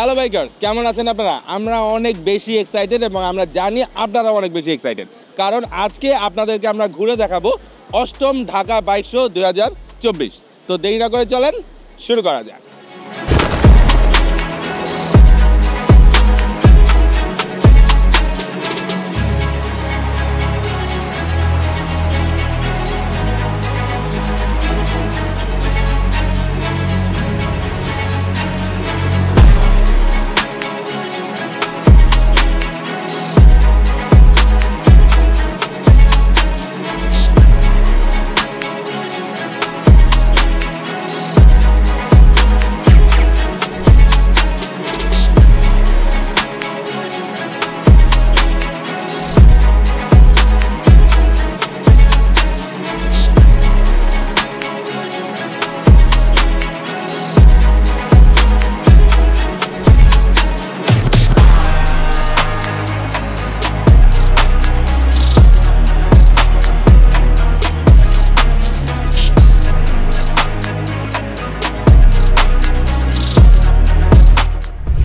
Hello bikers, কেমন আছেন আপনারা? আমরা অনেক বেশি এক্সাইটেড এবং আমরা জানি আপনারা অনেক বেশি এক্সাইটেড, কারণ আজকে আপনাদেরকে আমরা ঘুরে দেখাবো ৮ম ঢাকা বাইক শো 2024। তো দেরি না করে চলেন শুরু করা যাক।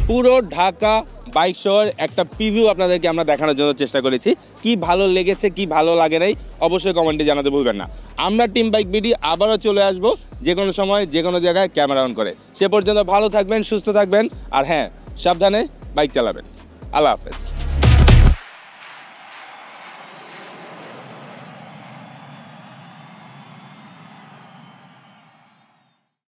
পুরো ঢাকা বাইক শোর একটা প্রিভিউ আপনাদেরকে আমরা দেখানোর জন্য চেষ্টা করেছি। কি ভালো লেগেছে, কি ভালো লাগে নাই, অবশ্যই কমেন্টে জানাতে ভুলবেন না। আমরা টিম বাইক বিডি আবারও চলে আসবো যে কোনো সময় যে কোনো জায়গায় ক্যামেরা অন করে। সে পর্যন্ত ভালো থাকবেন, সুস্থ থাকবেন, আর হ্যাঁ, সাবধানে বাইক চালাবেন। আল্লাহ হাফেজ।